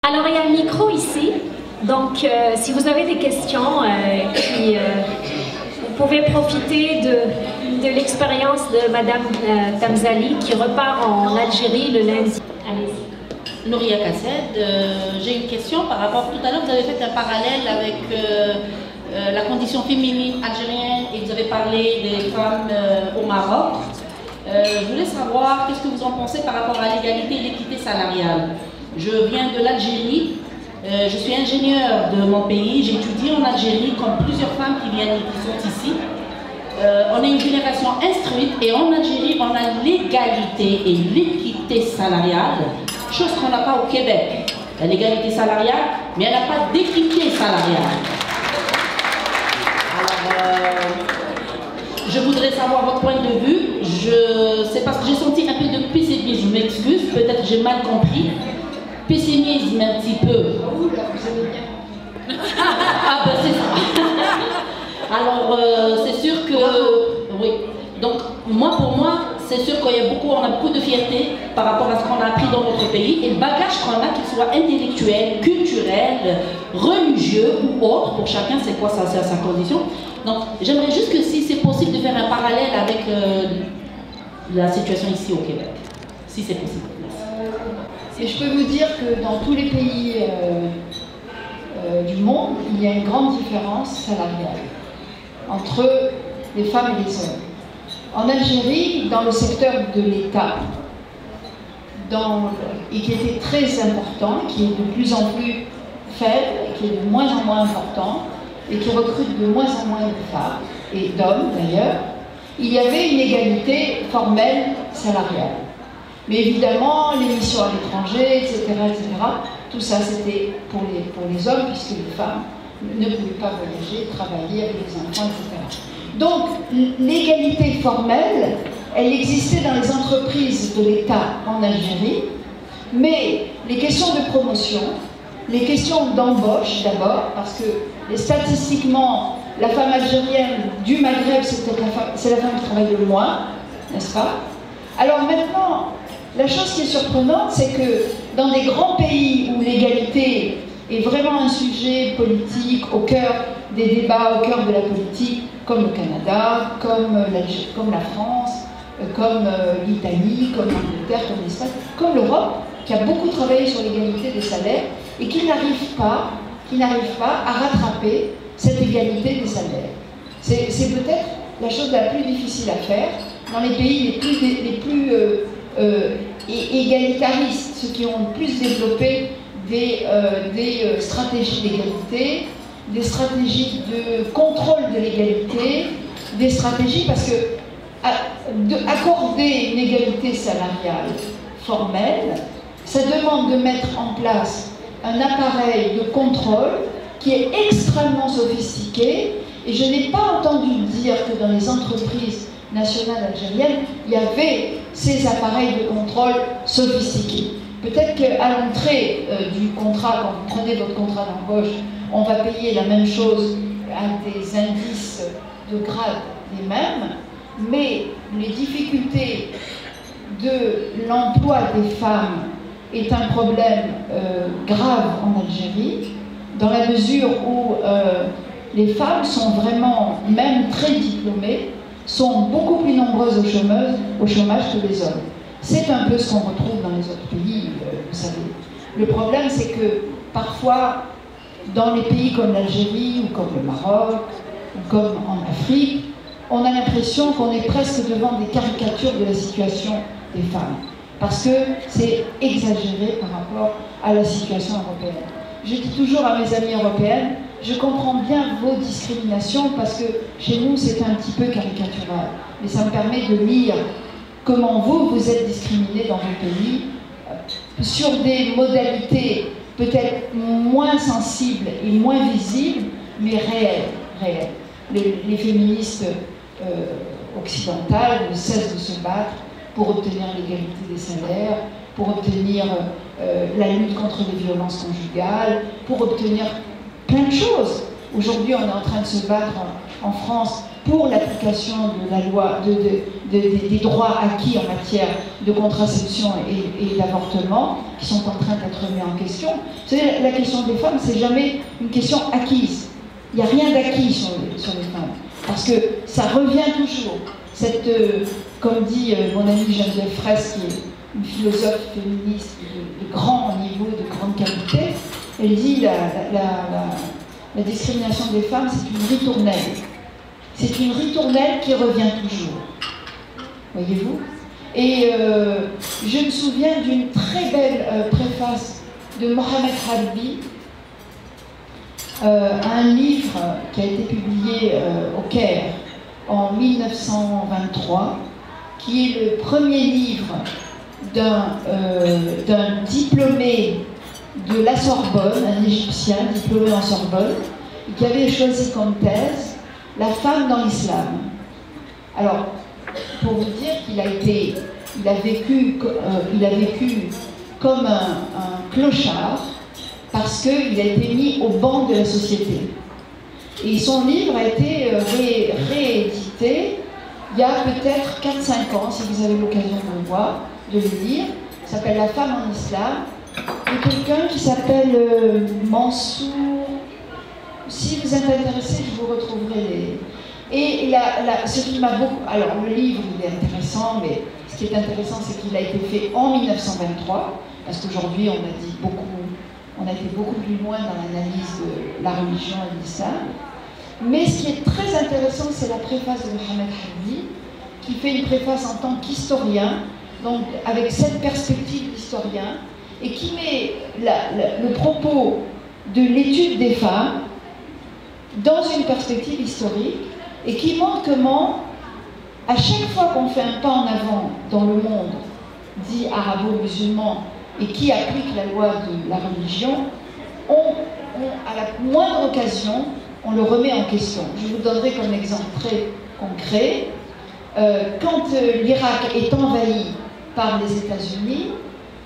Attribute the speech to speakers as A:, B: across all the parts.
A: Alors, il y a un micro ici, donc si vous avez des questions, vous pouvez profiter de l'expérience de Madame Tamzali qui repart en Algérie le lundi. Allez-y.
B: Nouria Kassed, j'ai une question par rapport, tout à l'heure vous avez fait un parallèle avec la condition féminine algérienne et vous avez parlé des femmes au Maroc. Je voulais savoir qu'est-ce que vous en pensez par rapport à l'égalité et l'équité salariale. Je viens de l'Algérie, je suis ingénieure de mon pays, j'ai étudié en Algérie comme plusieurs femmes qui sont ici. On est une génération instruite et en Algérie on a l'égalité et l'équité salariale, chose qu'on n'a pas au Québec. Il y a l'égalité salariale, mais elle n'a pas d'équité salariale. Alors, je voudrais savoir votre point de vue. C'est parce que j'ai senti un peu de pessimisme, je m'excuse, peut-être j'ai mal compris. Pessimisme un petit peu. Ah ben c'est ça. Alors c'est sûr que oui. Donc pour moi, c'est sûr qu'il y a on a beaucoup de fierté par rapport à ce qu'on a appris dans notre pays et le bagage qu'on a, qu'il soit intellectuel, culturel, religieux ou autre, pour chacun c'est quoi ça, c'est à sa condition. Donc j'aimerais juste que si c'est possible de faire un parallèle avec la situation ici au Québec, si c'est possible.
C: Et je peux vous dire que dans tous les pays du monde, il y a une grande différence salariale entre les femmes et les hommes. En Algérie, dans le secteur de l'État, et qui était très important, qui est de plus en plus faible, qui est de moins en moins important, et qui recrute de moins en moins de femmes, et d'hommes d'ailleurs, il y avait une égalité formelle salariale. Mais évidemment, les missions à l'étranger, etc., tout ça c'était pour les hommes, puisque les femmes ne pouvaient pas voyager, travailler avec les enfants, etc. Donc, l'égalité formelle, elle existait dans les entreprises de l'État en Algérie, mais les questions de promotion, les questions d'embauche d'abord, parce que statistiquement, la femme algérienne du Maghreb, c'est la femme qui travaille le moins, n'est-ce pas? Alors maintenant, la chose qui est surprenante, c'est que dans des grands pays où l'égalité est vraiment un sujet politique, au cœur des débats, au cœur de la politique, comme le Canada, comme la France, comme l'Italie, comme l'Angleterre, comme l'Espagne, comme l'Europe, qui a beaucoup travaillé sur l'égalité des salaires et qui n'arrive pas à rattraper cette égalité des salaires. C'est peut-être la chose la plus difficile à faire dans les pays les plus égalitaristes, ceux qui ont le plus développé des stratégies d'égalité, des stratégies de contrôle de l'égalité, des stratégies parce que accorder une égalité salariale formelle, ça demande de mettre en place un appareil de contrôle qui est extrêmement sophistiqué, et je n'ai pas entendu dire que dans les entreprises nationales algériennes, il y avait ces appareils de contrôle sophistiqués. Peut-être qu'à l'entrée du contrat, quand vous prenez votre contrat d'embauche, on va payer la même chose à des indices de grade les mêmes, mais les difficultés de l'emploi des femmes est un problème grave en Algérie, dans la mesure où les femmes sont vraiment, même très diplômées, sont beaucoup plus nombreuses au chômage que les hommes. C'est un peu ce qu'on retrouve dans les autres pays, vous savez. Le problème, c'est que parfois, dans les pays comme l'Algérie, ou comme le Maroc, ou comme en Afrique, on a l'impression qu'on est presque devant des caricatures de la situation des femmes. Parce que c'est exagéré par rapport à la situation européenne. Je dis toujours à mes amis européennes, je comprends bien vos discriminations parce que chez nous c'est un petit peu caricatural. Mais ça me permet de lire comment vous êtes discriminés dans vos pays sur des modalités peut-être moins sensibles et moins visibles, mais réelles. Les féministes occidentales ne cessent de se battre pour obtenir l'égalité des salaires, pour obtenir la lutte contre les violences conjugales, pour obtenir plein de choses. Aujourd'hui, on est en train de se battre en France pour l'application de la loi, des droits acquis en matière de contraception et d'avortement, qui sont en train d'être remis en question. Vous savez, la question des femmes, c'est jamais une question acquise. Il n'y a rien d'acquis sur les femmes, parce que ça revient toujours. Comme dit mon amie Geneviève Fraisse, qui est une philosophe féministe de grand niveau, de grande qualité, elle dit la discrimination des femmes, c'est une ritournelle. C'est une ritournelle qui revient toujours. Voyez-vous? Et je me souviens d'une très belle préface de Mohamed Harbi à un livre qui a été publié au Caire en 1923, qui est le premier livre d'un diplômé de la Sorbonne, un Égyptien diplômé en Sorbonne, qui avait choisi comme thèse la femme dans l'islam. Alors, pour vous dire qu'il a vécu comme un clochard, parce qu'il a été mis au banc de la société. Et son livre a été réédité il y a peut-être 4-5 ans, si vous avez l'occasion de le voir, de le lire. Il s'appelle La femme en islam. Et quelqu'un qui s'appelle Mansour. Si vous êtes intéressé, je vous retrouverai les... Et ce qui m'a beaucoup... Alors, le livre, il est intéressant, mais ce qui est intéressant, c'est qu'il a été fait en 1923, parce qu'aujourd'hui, on a été beaucoup plus loin dans l'analyse de la religion et de l'islam. Mais ce qui est très intéressant, c'est la préface de Mohamed Harbi, qui fait une préface en tant qu'historien, donc avec cette perspective d'historien, et qui met le propos de l'étude des femmes dans une perspective historique, et qui montre comment, à chaque fois qu'on fait un pas en avant dans le monde dit arabo-musulman, et qui applique la loi de la religion, à la moindre occasion, on le remet en question. Je vous donnerai comme exemple très concret. Quand l'Irak est envahi par les États-Unis,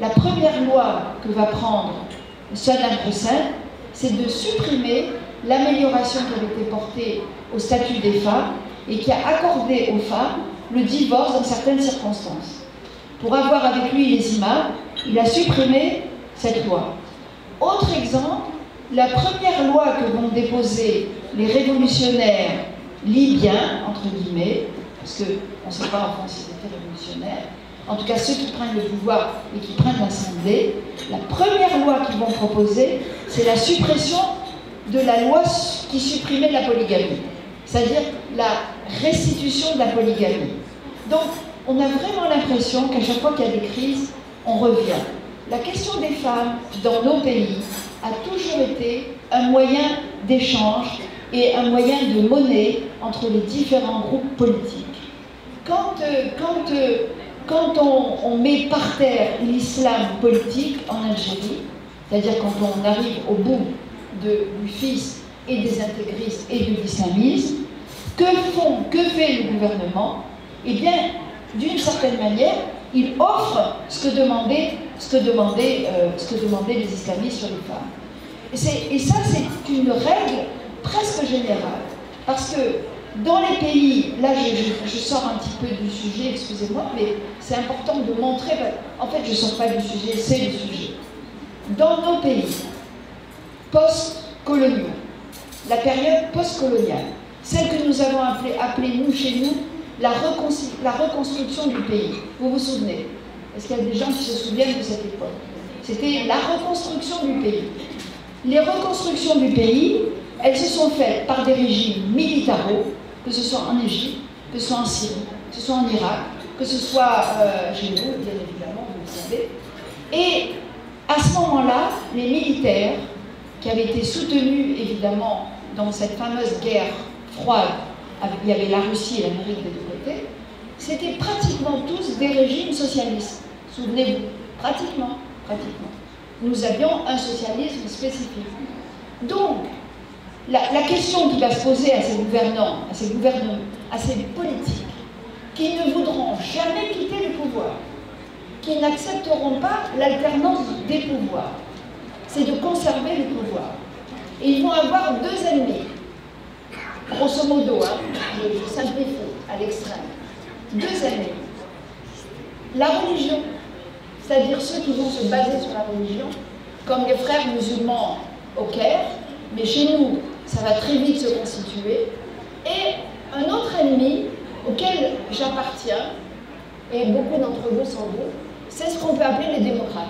C: la première loi que va prendre Saddam Hussein, c'est de supprimer l'amélioration qui avait été portée au statut des femmes et qui a accordé aux femmes le divorce dans certaines circonstances. Pour avoir avec lui les imams, il a supprimé cette loi. Autre exemple, la première loi que vont déposer les révolutionnaires libyens, entre guillemets, parce qu'on ne sait pas en France si c'était révolutionnaire, en tout cas ceux qui prennent le pouvoir et qui prennent l'Assemblée, la première loi qu'ils vont proposer, c'est la suppression de la loi qui supprimait la polygamie, c'est-à-dire la restitution de la polygamie. Donc, on a vraiment l'impression qu'à chaque fois qu'il y a des crises, on revient. La question des femmes dans nos pays a toujours été un moyen d'échange et un moyen de monnaie entre les différents groupes politiques. Quand on met par terre l'islam politique en Algérie, c'est-à-dire quand on arrive au bout du fils et des intégristes et de l'islamisme, que fait le gouvernement? Eh bien, d'une certaine manière, il offre ce que demandaient les islamistes sur les femmes. Et ça, c'est une règle presque générale. Parce que dans les pays, là je sors un petit peu du sujet, excusez-moi, mais c'est important de montrer, en fait je ne sors pas du sujet, c'est le sujet. Dans nos pays post-coloniaux, la période post-coloniale, celle que nous avons appelée nous, chez nous, la reconstruction du pays. Vous vous souvenez? Est-ce qu'il y a des gens qui se souviennent de cette époque? C'était la reconstruction du pays. Les reconstructions du pays, elles se sont faites par des régimes militaires, que ce soit en Égypte, que ce soit en Syrie, que ce soit en Irak, que ce soit chez nous, bien évidemment, vous le savez. Et à ce moment-là, les militaires, qui avaient été soutenus évidemment dans cette fameuse guerre froide, il y avait la Russie et l'Amérique des deux côtés, c'était pratiquement tous des régimes socialistes. Souvenez-vous, pratiquement. Nous avions un socialisme spécifique. Donc, la question qui va se poser à ces gouvernants, à ces politiques, qui ne voudront jamais quitter le pouvoir, qui n'accepteront pas l'alternance des pouvoirs, c'est de conserver le pouvoir. Et ils vont avoir deux ennemis. grosso modo, hein, je simplifie à l'extrême, 2 ennemis. La religion, c'est-à-dire ceux qui vont se baser sur la religion, comme les frères musulmans au Caire, mais chez nous, ça va très vite se constituer, et un autre ennemi auquel j'appartiens, et beaucoup d'entre vous sans doute, c'est ce qu'on peut appeler les démocrates.